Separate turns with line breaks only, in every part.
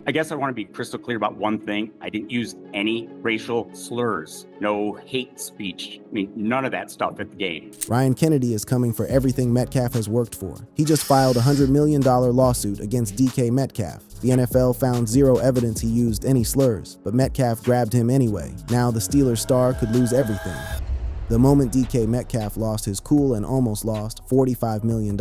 I guess I want to be crystal clear about one thing. I didn't use any racial slurs, no hate speech. I mean, none of that stuff at the game.
Ryan Kennedy is coming for everything Metcalf has worked for. He just filed a $100 million lawsuit against DK Metcalf. The NFL found zero evidence he used any slurs, but Metcalf grabbed him anyway. Now the Steelers star could lose everything. The moment DK Metcalf lost his cool and almost lost $45 million.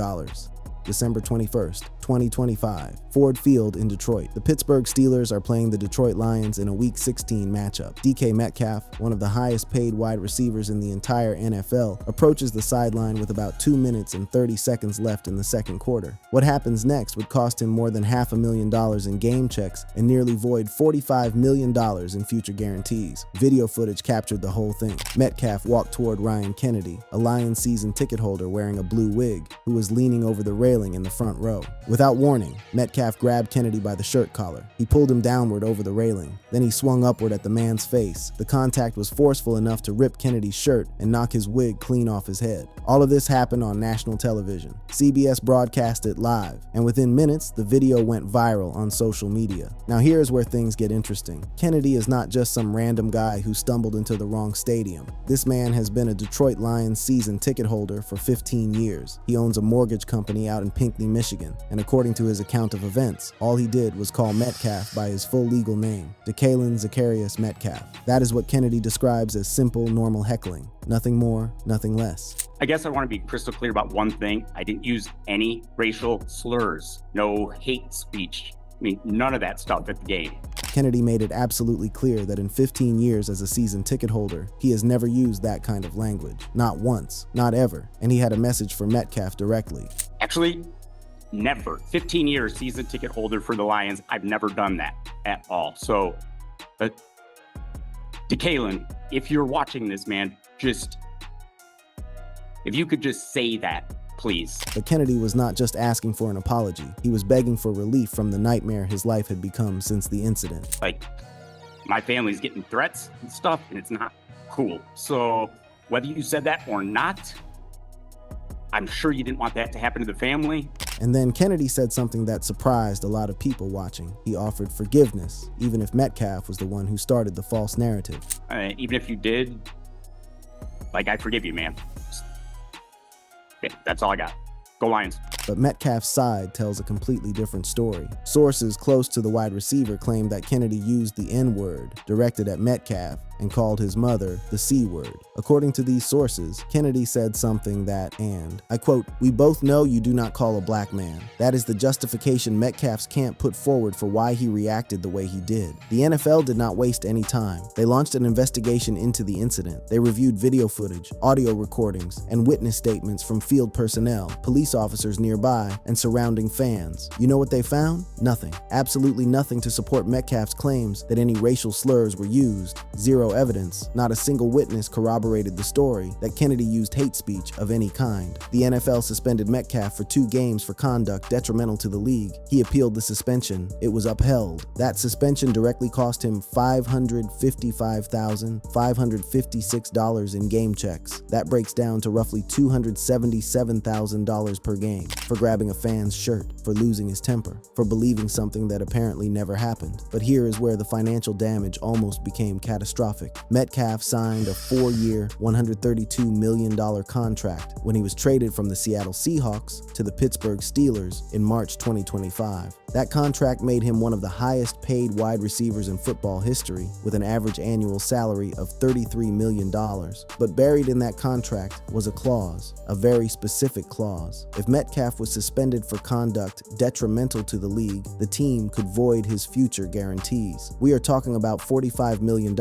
December 21st, 2025, Ford Field in Detroit. The Pittsburgh Steelers are playing the Detroit Lions in a Week 16 matchup. DK Metcalf, one of the highest paid wide receivers in the entire NFL, approaches the sideline with about 2 minutes and 30 seconds left in the second quarter. What happens next would cost him more than $500,000 in game checks and nearly void $45 million in future guarantees. Video footage captured the whole thing. Metcalf walked toward Ryan Kennedy, a Lions season ticket holder wearing a blue wig, who was leaning over the railing in the front row. Without warning, Metcalf grabbed Kennedy by the shirt collar. He pulled him downward over the railing. Then he swung upward at the man's face. The contact was forceful enough to rip Kennedy's shirt and knock his wig clean off his head. All of this happened on national television. CBS broadcast it live, and within minutes, the video went viral on social media. Now here's where things get interesting. Kennedy is not just some random guy who stumbled into the wrong stadium. This man has been a Detroit Lions season ticket holder for 15 years. He owns a mortgage company out in Pinckney, Michigan, and according to his account of events, all he did was call Metcalf by his full legal name, Decalen Zacharias Metcalf. That is what Kennedy describes as simple, normal heckling. Nothing more, nothing less.
I guess I want to be crystal clear about one thing. I didn't use any racial slurs, no hate speech. I mean, none of that stuff at the game.
Kennedy made it absolutely clear that in 15 years as a season ticket holder, he has never used that kind of language. Not once, not ever, and he had a message for Metcalf directly.
Actually, never. 15 years season ticket holder for the Lions. I've never done that at all. So, Decalen, if you're watching this, man, if you could just say that, please.
But Kennedy was not just asking for an apology. He was begging for relief from the nightmare his life had become since the incident.
Like, my family's getting threats and stuff, and it's not cool. So, whether you said that or not, I'm sure you didn't want that to happen to the family.
And then Kennedy said something that surprised a lot of people watching. He offered forgiveness, even if Metcalf was the one who started the false narrative.
Even if you did, I forgive you, man. Okay, that's all I got. Go Lions.
But Metcalf's side tells a completely different story. Sources close to the wide receiver claim that Kennedy used the N-word directed at Metcalf and called his mother the C-word. According to these sources, Kennedy said something that, and I quote, "We both know you do not call a black man. That is the justification Metcalf's camp put forward for why he reacted the way he did." The NFL did not waste any time. They launched an investigation into the incident. They reviewed video footage, audio recordings, and witness statements from field personnel, police officers nearby, and surrounding fans. You know what they found? Nothing. Absolutely nothing to support Metcalf's claims that any racial slurs were used. Zero evidence. Not a single witness corroborated the story that Kennedy used hate speech of any kind. The NFL suspended Metcalf for 2 games for conduct detrimental to the league. He appealed the suspension. It was upheld. That suspension directly cost him $555,556 in game checks. That breaks down to roughly $277,000 per game. For grabbing a fan's shirt, for losing his temper, for believing something that apparently never happened. But here is where the financial damage almost became catastrophic. Metcalf signed a 4-year, $132 million contract when he was traded from the Seattle Seahawks to the Pittsburgh Steelers in March 2025. That contract made him one of the highest paid wide receivers in football history, with an average annual salary of $33 million. But buried in that contract was a clause, a very specific clause. If Metcalf was suspended for conduct detrimental to the league, the team could void his future guarantees. We are talking about $45 million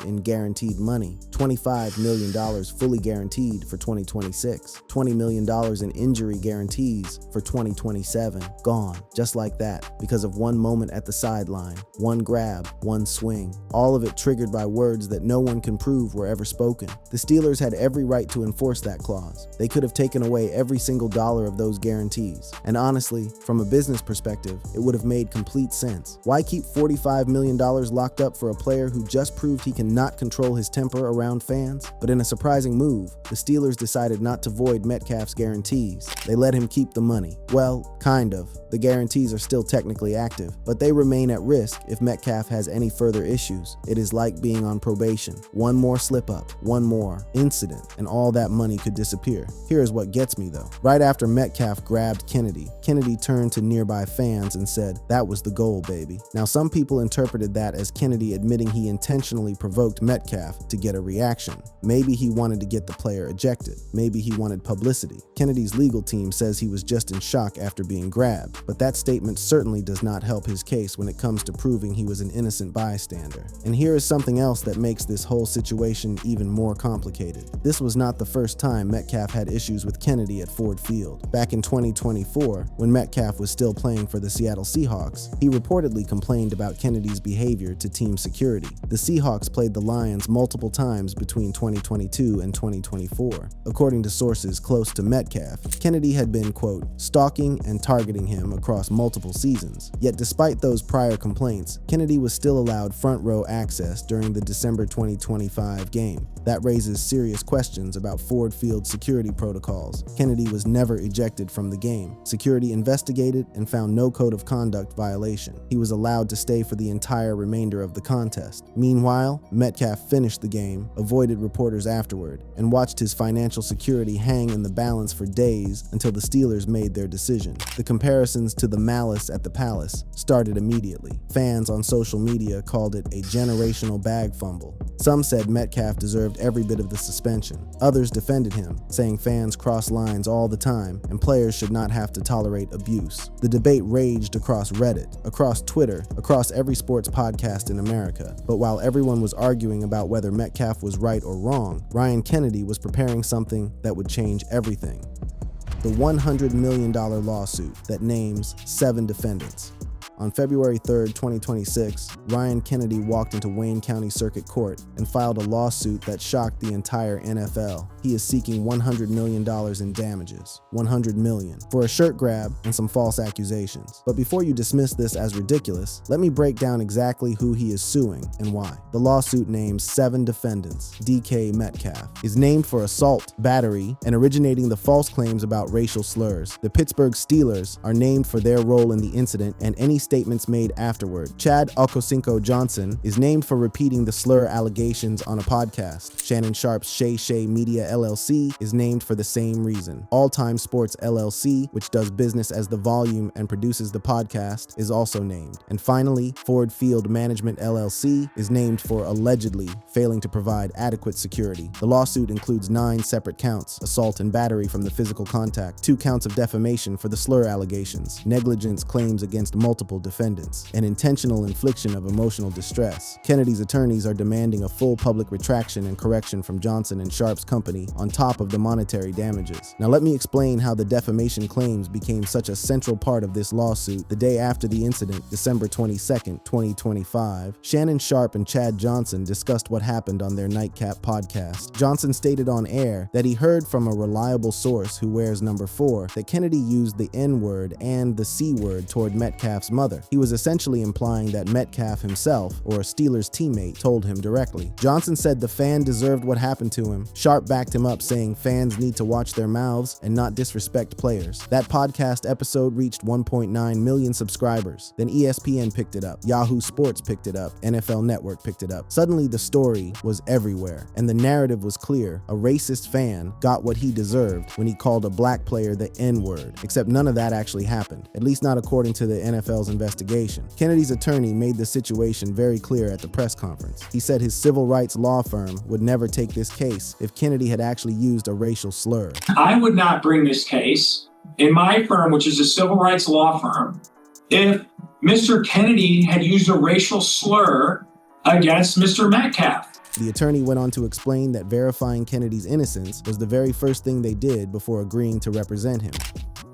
in guaranteed money, $25 million fully guaranteed for 2026, $20 million in injury guarantees for 2027. Gone, just like that, because of one moment at the sideline, one grab, one swing. All of it triggered by words that no one can prove were ever spoken. The Steelers had every right to enforce that clause. They could have taken away every single dollar of those guarantees. And honestly, from a business perspective, it would have made complete sense. Why keep $45 million locked up for a player who just proved he cannot control his temper around fans? But in a surprising move, the Steelers decided not to void Metcalf's guarantees. They let him keep the money. Well, kind of. The guarantees are still technically active, but they remain at risk if Metcalf has any further issues. It is like being on probation. One more slip up, one more incident, and all that money could disappear. Here is what gets me though. Right after Metcalf grabbed Kennedy, Kennedy turned to nearby fans and said, "That was the goal, baby." Now, some people interpreted that as Kennedy admitting he intentionally provoked Metcalf to get a reaction. Maybe he wanted to get the player ejected. Maybe he wanted publicity. Kennedy's legal team says he was just in shock after being grabbed, but that statement certainly does not help his case when it comes to proving he was an innocent bystander. And here is something else that makes this whole situation even more complicated. This was not the first time Metcalf had issues with Kennedy at Ford Field. Back in 2024, when Metcalf was still playing for the Seattle Seahawks, he reportedly complained about Kennedy's behavior to team security. The Seahawks played the Lions multiple times between 2022 and 2024. According to sources close to Metcalf, Kennedy had been, quote, stalking and targeting him across multiple seasons. Yet despite those prior complaints, Kennedy was still allowed front row access during the December 2025 game. That raises serious questions about Ford Field security protocols. Kennedy was never ejected from the game. Security investigated and found no code of conduct violation. He was allowed to stay for the entire remainder of the contest. Meanwhile, Metcalf finished the game, avoided reporters afterward, and watched his financial security hang in the balance for days until the Steelers made their decision. The comparisons to the malice at the Palace started immediately. Fans on social media called it a generational bag fumble. Some said Metcalf deserved every bit of the suspension. Others defended him, saying fans cross lines all the time and players should not have to tolerate abuse. The debate raged across Reddit, across Twitter, across every sports podcast in America. But while everyone was arguing about whether Metcalf was right or wrong, Ryan Kennedy was preparing something that would change everything. The $100 million lawsuit that names 7 defendants. On February 3, 2026, Ryan Kennedy walked into Wayne County Circuit Court and filed a lawsuit that shocked the entire NFL. He is seeking $100 million in damages. $100 million for a shirt grab and some false accusations. But before you dismiss this as ridiculous, let me break down exactly who he is suing and why. The lawsuit names 7 defendants. DK Metcalf is named for assault, battery, and originating the false claims about racial slurs. The Pittsburgh Steelers are named for their role in the incident and any statements made afterward. Chad Okosinko Johnson is named for repeating the slur allegations on a podcast. Shannon Sharp's Shay Shay Media LLC is named for the same reason. All Time Sports LLC, which does business as The Volume and produces the podcast, is also named. And finally, Ford Field Management LLC is named for allegedly failing to provide adequate security. The lawsuit includes 9 separate counts: assault and battery from the physical contact, 2 counts of defamation for the slur allegations, negligence claims against multiple defendants, and intentional infliction of emotional distress. Kennedy's attorneys are demanding a full public retraction and correction from Johnson and Sharp's company on top of the monetary damages. Now let me explain how the defamation claims became such a central part of this lawsuit. The day after the incident, December 22nd, 2025, Shannon Sharp and Chad Johnson discussed what happened on their Nightcap podcast. Johnson stated on air that he heard from a reliable source who wears number 4 that Kennedy used the N-word and the C-word toward Metcalf's mother. He was essentially implying that Metcalf himself, or a Steelers teammate, told him directly. Johnson said the fan deserved what happened to him. Sharp backed him up, saying fans need to watch their mouths and not disrespect players. That podcast episode reached 1.9 million subscribers. Then ESPN picked it up, Yahoo Sports picked it up, NFL Network picked it up. Suddenly the story was everywhere, and the narrative was clear. A racist fan got what he deserved when he called a black player the N-word, except none of that actually happened, at least not according to the NFL's investigation. Kennedy's attorney made the situation very clear at the press conference. He said his civil rights law firm would never take this case if Kennedy had actually used a racial slur.
I would not bring this case in my firm, which is a civil rights law firm, if Mr. Kennedy had used a racial slur against Mr. Metcalf.
The attorney went on to explain that verifying Kennedy's innocence was the very first thing they did before agreeing to represent him.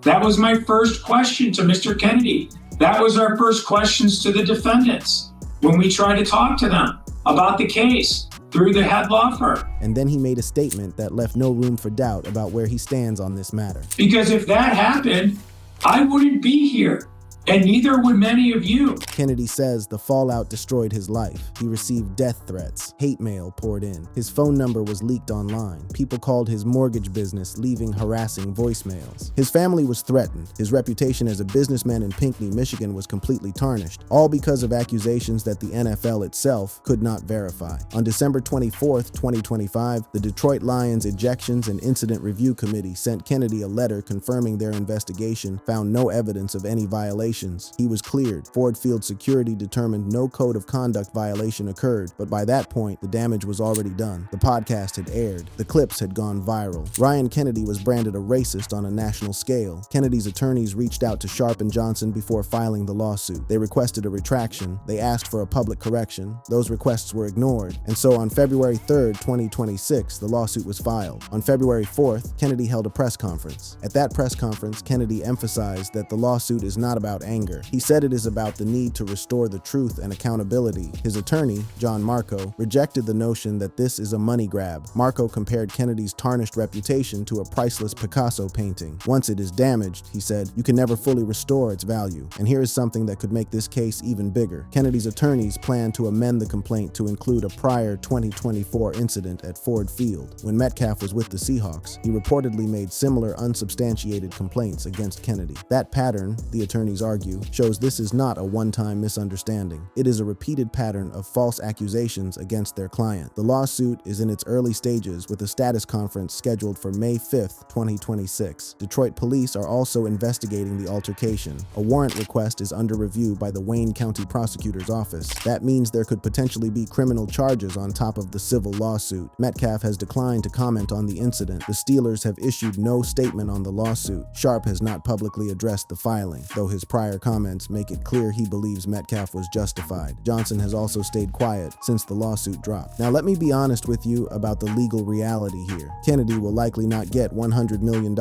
That was my first question to Mr. Kennedy. That was our first questions to the defendants when we tried to talk to them about the case through the head law firm.
And then he made a statement that left no room for doubt about where he stands on this matter.
Because if that happened, I wouldn't be here. and neither would many of you.
Kennedy says the fallout destroyed his life. He received death threats. Hate mail poured in. His phone number was leaked online. People called his mortgage business, leaving harassing voicemails. His family was threatened. His reputation as a businessman in Pinckney, Michigan was completely tarnished, all because of accusations that the NFL itself could not verify. On December 24, 2025, the Detroit Lions Ejections and Incident Review Committee sent Kennedy a letter confirming their investigation found no evidence of any violations. He was cleared. Ford Field security determined no code of conduct violation occurred, but by that point, the damage was already done. The podcast had aired. The clips had gone viral. Ryan Kennedy was branded a racist on a national scale. Kennedy's attorneys reached out to Sharp and Johnson before filing the lawsuit. They requested a retraction. They asked for a public correction. Those requests were ignored. And so on February 3, 2026, the lawsuit was filed. On February 4th, Kennedy held a press conference. At that press conference, Kennedy emphasized that the lawsuit is not about anger. He said it is about the need to restore the truth and accountability. His attorney, John Marco, rejected the notion that this is a money grab. Marco compared Kennedy's tarnished reputation to a priceless Picasso painting. Once it is damaged, he said, you can never fully restore its value. And here is something that could make this case even bigger. Kennedy's attorneys plan to amend the complaint to include a prior 2024 incident at Ford Field. When Metcalf was with the Seahawks, he reportedly made similar unsubstantiated complaints against Kennedy. That pattern, the attorneys argue, shows this is not a one-time misunderstanding. It is a repeated pattern of false accusations against their client. The lawsuit is in its early stages with a status conference scheduled for May 5th, 2026. Detroit police are also investigating the altercation. A warrant request is under review by the Wayne County Prosecutor's Office. That means there could potentially be criminal charges on top of the civil lawsuit. Metcalf has declined to comment on the incident. The Steelers have issued no statement on the lawsuit. Sharp has not publicly addressed the filing, though his prior comments make it clear he believes Metcalf was justified. Johnson has also stayed quiet since the lawsuit dropped. Now let me be honest with you about the legal reality here. Kennedy will likely not get $100 million.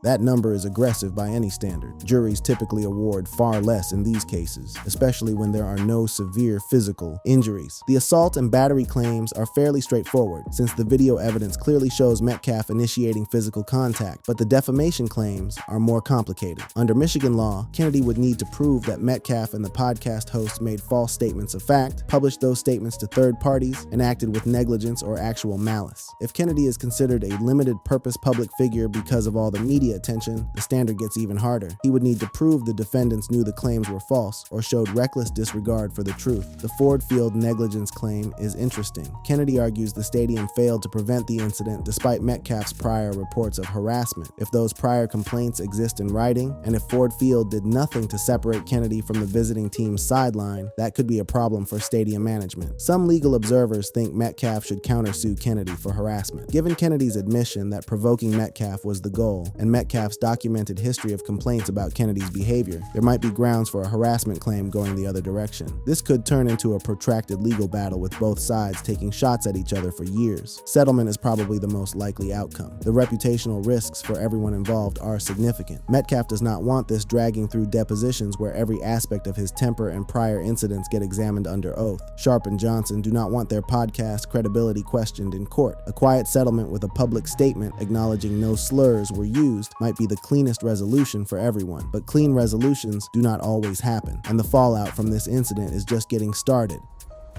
That number is aggressive by any standard. Juries typically award far less in these cases, especially when there are no severe physical injuries. The assault and battery claims are fairly straightforward, since the video evidence clearly shows Metcalf initiating physical contact, but the defamation claims are more complicated. Under Michigan law, Kennedy would need to prove that Metcalf and the podcast host made false statements of fact, published those statements to third parties, and acted with negligence or actual malice. If Kennedy is considered a limited-purpose public figure because of all the media attention, the standard gets even harder. He would need to prove the defendants knew the claims were false or showed reckless disregard for the truth. The Ford Field negligence claim is interesting. Kennedy argues the stadium failed to prevent the incident despite Metcalf's prior reports of harassment. If those prior complaints exist in writing, and if Ford Field did nothing to separate Kennedy from the visiting team's sideline, that could be a problem for stadium management. Some legal observers think Metcalf should countersue Kennedy for harassment. Given Kennedy's admission that provoking Metcalf was the goal, and Metcalf's documented history of complaints about Kennedy's behavior, there might be grounds for a harassment claim going the other direction. This could turn into a protracted legal battle with both sides taking shots at each other for years. Settlement is probably the most likely outcome. The reputational risks for everyone involved are significant. Metcalf does not want this dragging through depositions where every aspect of his temper and prior incidents get examined under oath. Sharp and Johnson do not want their podcast credibility questioned in court. A quiet settlement with a public statement acknowledging no slurs were used might be the cleanest resolution for everyone, but clean resolutions do not always happen, and the fallout from this incident is just getting started.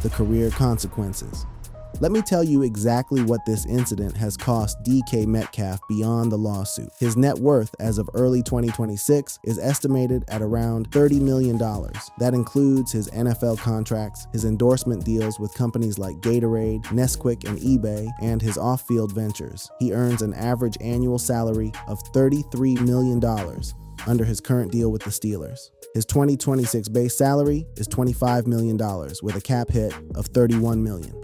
The career consequences. Let me tell you exactly what this incident has cost DK Metcalf beyond the lawsuit. His net worth as of early 2026 is estimated at around $30 million. That includes his NFL contracts, his endorsement deals with companies like Gatorade, Nesquik, and eBay, and his off-field ventures. He earns an average annual salary of $33 million under his current deal with the Steelers. His 2026 base salary is $25 million with a cap hit of $31 million.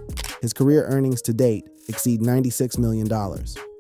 His career earnings to date exceed $96 million.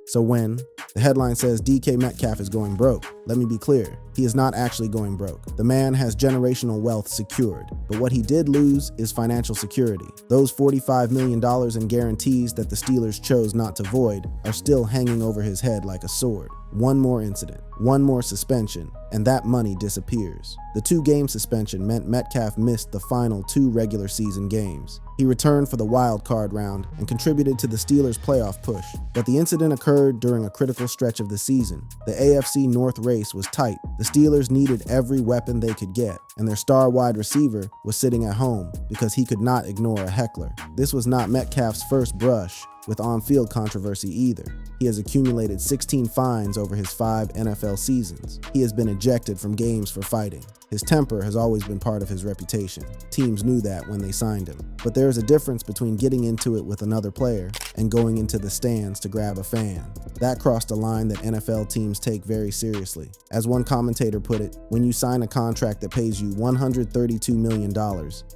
So when the headline says DK Metcalf is going broke, let me be clear, he is not actually going broke. The man has generational wealth secured, but what he did lose is financial security. Those $45 million in guarantees that the Steelers chose not to void are still hanging over his head like a sword. One more incident, one more suspension, and that money disappears. The 2-game suspension meant Metcalf missed the final 2 regular season games. He returned for the wild card round and contributed to the Steelers' playoff push, but the incident occurred during a critical stretch of the season. The AFC North race was tight. The Steelers needed every weapon they could get, and their star wide receiver was sitting at home because he could not ignore a heckler. This was not Metcalf's first brush with on-field controversy either. He has accumulated 16 fines over his 5 NFL seasons. He has been ejected from games for fighting. His temper has always been part of his reputation. Teams knew that when they signed him. But there is a difference between getting into it with another player and going into the stands to grab a fan. That crossed a line that NFL teams take very seriously. As one commentator put it, when you sign a contract that pays you $132 million,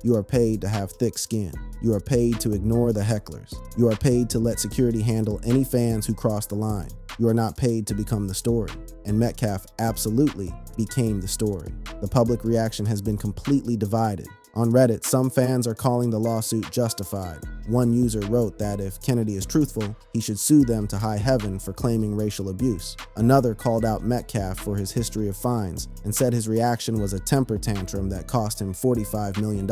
you are paid to have thick skin. You are paid to ignore the hecklers. You are paid to let security handle any fans who cross the line. You are not paid to become the story. And Metcalf absolutely became the story. The public reaction has been completely divided. On Reddit, some fans are calling the lawsuit justified. One user wrote that if Kennedy is truthful, he should sue them to high heaven for claiming racial abuse. Another called out Metcalf for his history of fines and said his reaction was a temper tantrum that cost him $45 million.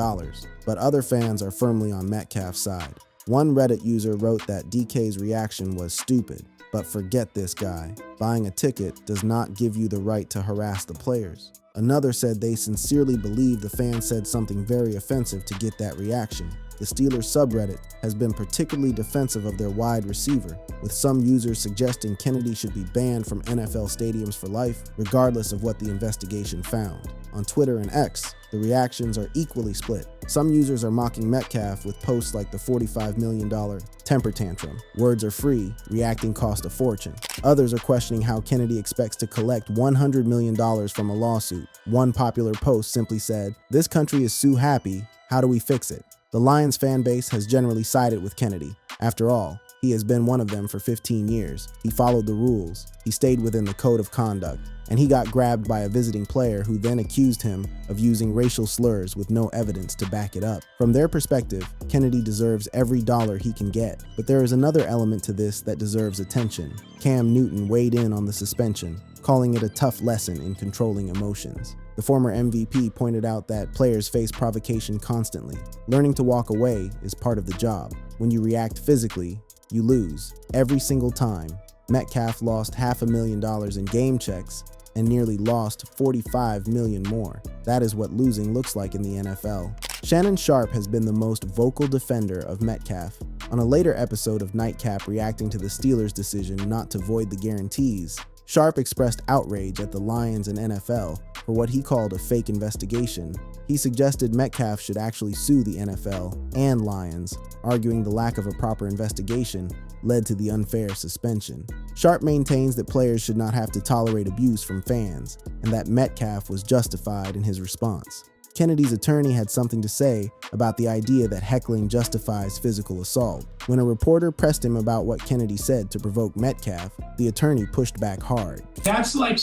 But other fans are firmly on Metcalf's side. One Reddit user wrote that DK's reaction was stupid. But forget this guy. Buying a ticket does not give you the right to harass the players. Another said they sincerely believe the fan said something very offensive to get that reaction. The Steelers subreddit has been particularly defensive of their wide receiver, with some users suggesting Kennedy should be banned from NFL stadiums for life, regardless of what the investigation found. On Twitter and X, the reactions are equally split. Some users are mocking Metcalf with posts like the $45 million temper tantrum. Words are free, reacting cost a fortune. Others are questioning how Kennedy expects to collect $100 million from a lawsuit. One popular post simply said, "This country is so happy, how do we fix it?" The Lions fan base has generally sided with Kennedy. After all, he has been one of them for 15 years. He followed the rules, he stayed within the code of conduct, and he got grabbed by a visiting player who then accused him of using racial slurs with no evidence to back it up. From their perspective, Kennedy deserves every dollar he can get. But there is another element to this that deserves attention. Cam Newton weighed in on the suspension, calling it a tough lesson in controlling emotions. The former MVP pointed out that players face provocation constantly. Learning to walk away is part of the job. When you react physically, you lose. Every single time. Metcalf lost $500,000 in game checks and nearly lost $45 million more. That is what losing looks like in the NFL. Shannon Sharpe has been the most vocal defender of Metcalf. On a later episode of Nightcap reacting to the Steelers' decision not to void the guarantees, Sharpe expressed outrage at the Lions and NFL for what he called a fake investigation. He suggested Metcalf should actually sue the NFL and Lions, arguing the lack of a proper investigation led to the unfair suspension. Sharpe maintains that players should not have to tolerate abuse from fans, and that Metcalf was justified in his response. Kennedy's attorney had something to say about the idea that heckling justifies physical assault. When a reporter pressed him about what Kennedy said to provoke Metcalf, the attorney pushed back hard.
That's like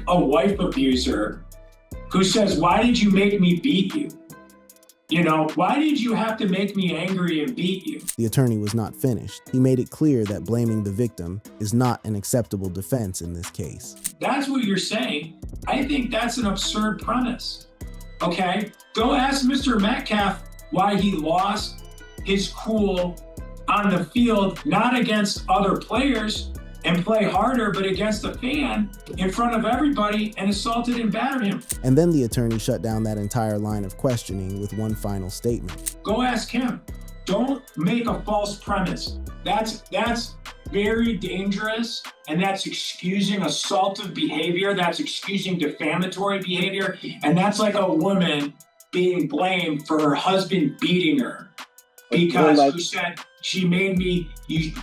a wife abuser who says, "Why did you make me beat you? Why did you have to make me angry and beat you?"
The attorney was not finished. He made it clear that blaming the victim is not an acceptable defense in this case.
That's what you're saying. I think that's an absurd premise. Okay? Go ask Mr. Metcalf why he lost his cool on the field, not against other players and play harder, but against a fan in front of everybody and assaulted and battered him.
And then the attorney shut down that entire line of questioning with one final statement.
Go ask him. Don't make a false premise. That's very dangerous, and that's excusing assaultive behavior. That's excusing defamatory behavior. And that's like a woman being blamed for her husband beating her because who said,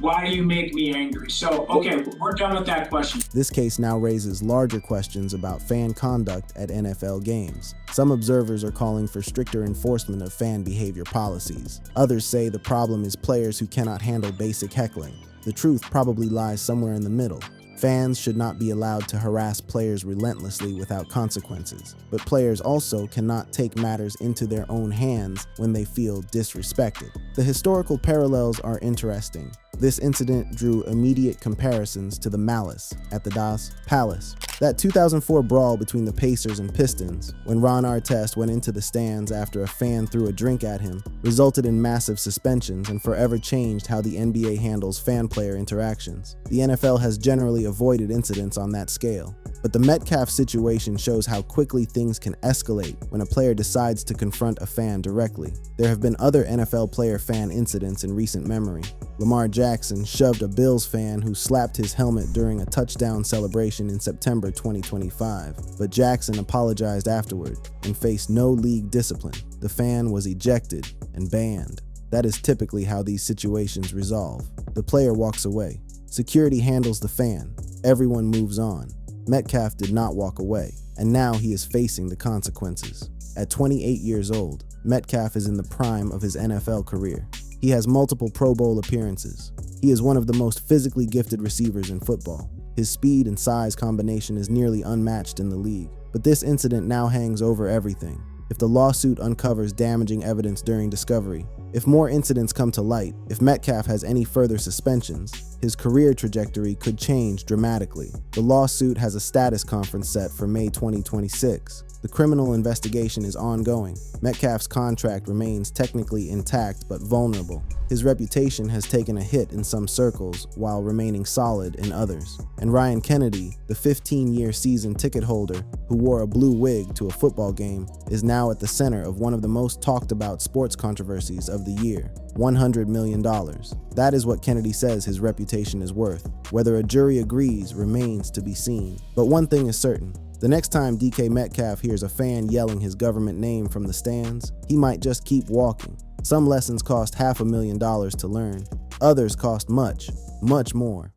why do you make me angry? So, okay, we're done with that question.
This case now raises larger questions about fan conduct at NFL games. Some observers are calling for stricter enforcement of fan behavior policies. Others say the problem is players who cannot handle basic heckling. The truth probably lies somewhere in the middle. Fans should not be allowed to harass players relentlessly without consequences, but players also cannot take matters into their own hands when they feel disrespected. The historical parallels are interesting. This incident drew immediate comparisons to the malice at the Das Palace. That 2004 brawl between the Pacers and Pistons, when Ron Artest went into the stands after a fan threw a drink at him, resulted in massive suspensions and forever changed how the NBA handles fan-player interactions. The NFL has generally avoided incidents on that scale, but the Metcalf situation shows how quickly things can escalate when a player decides to confront a fan directly. There have been other NFL player-fan incidents in recent memory. Lamar Jackson shoved a Bills fan who slapped his helmet during a touchdown celebration in September 2025, but Jackson apologized afterward and faced no league discipline. The fan was ejected and banned. That is typically how these situations resolve. The player walks away. Security handles the fan. Everyone moves on. Metcalf did not walk away, and now he is facing the consequences. At 28 years old, Metcalf is in the prime of his NFL career. He has multiple Pro Bowl appearances. He is one of the most physically gifted receivers in football. His speed and size combination is nearly unmatched in the league. But this incident now hangs over everything. If the lawsuit uncovers damaging evidence during discovery, if more incidents come to light, if Metcalf has any further suspensions, his career trajectory could change dramatically. The lawsuit has a status conference set for May 2026. The criminal investigation is ongoing. Metcalf's contract remains technically intact but vulnerable. His reputation has taken a hit in some circles while remaining solid in others. And Ryan Kennedy, the 15-year season ticket holder who wore a blue wig to a football game, is now at the center of one of the most talked about sports controversies of the year. $100 million. That is what Kennedy says his reputation is worth. Whether a jury agrees remains to be seen. But one thing is certain. The next time DK Metcalf hears a fan yelling his government name from the stands, he might just keep walking. Some lessons cost $500,000 to learn. Others cost much, much more.